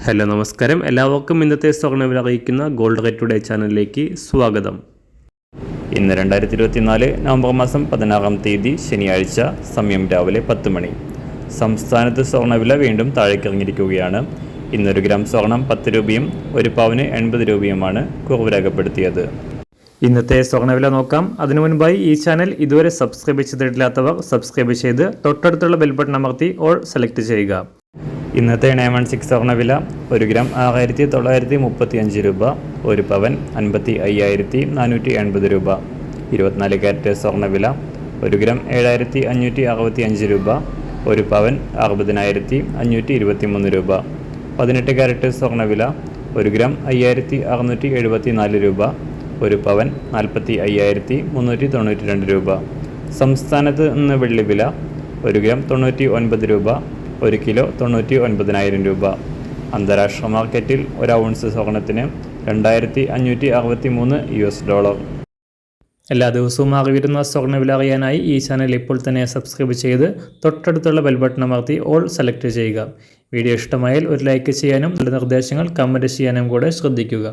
Hello നമസ്കാരം, എല്ലാവർക്കും ഇന്നത്തെ സ്വർണ്ണവില അറിയിക്കുന്ന ഗോൾഡ് റേറ്റ് ടുഡേ ചാനലിലേക്ക് സ്വാഗതം. ഇന്ന് 2024 നവംബർ മാസം 16-ാം തീയതി ശനിയാഴ്ച, സമയം രാവിലെ 10 മണി. സംസ്ഥാനത്ത് സ്വർണ്ണവില വീണ്ടും താഴേക്കിറങ്ങിയിരിക്കുകയാണ്. ഇന്നൊരു ഗ്രാം സ്വർണം 10 രൂപയും 1 പവന് 80 രൂപയുമാണ് കുറവ് രേഖപ്പെടുത്തിയത്. ഇന്നത്തെ സ്വർണ്ണവില നോക്കാം. അതിനു മുൻപായി ഈ ചാനൽ ഇതുവരെ സബ്സ്ക്രൈബ് ചെയ്തിട്ടില്ലാത്തവർ സബ്സ്ക്രൈബ് ചെയ്ത് തൊട്ടടുത്തുള്ള ബെൽ ബട്ടൺ അമർത്തി ഓൾ സെലക്ട് ചെയ്യുക. ഇന്നത്തെ 916 സ്വർണ്ണവില 1 ഗ്രാം 6935 രൂപ, 1 പവൻ 55,480 രൂപ. 24 കാരറ്റ് സ്വർണ്ണവില 1 ഗ്രാം 7565 രൂപ, 1 പവൻ 60,523 രൂപ. 18 കാരറ്റ് സ്വർണ്ണവില 1 ഗ്രാം 5674 രൂപ, 1 പവൻ 45,392 രൂപ. സംസ്ഥാനത്ത് ഇന്ന് വെള്ളിവില 1 ഗ്രാം 99 രൂപ, 1 കിലോ 99,000 രൂപ. അന്താരാഷ്ട്ര മാർക്കറ്റിൽ 1 ഔൺസ് സ്വർണത്തിന് $2,563. എല്ലാ ദിവസവും അറിവിരുന്ന സ്വർണ്ണവില അറിയാനായി ഈ ചാനൽ ഇപ്പോൾ തന്നെ സബ്സ്ക്രൈബ് ചെയ്ത് തൊട്ടടുത്തുള്ള ബെൽ ബട്ടൺ അമർത്തി ഓൾ സെലക്ട് ചെയ്യുക. വീഡിയോ ഇഷ്ടമായാൽ ഒരു ലൈക്ക് ചെയ്യാനും നല്ല നിർദ്ദേശങ്ങൾ കമൻറ്റ് ചെയ്യാനും കൂടെ ശ്രദ്ധിക്കുക.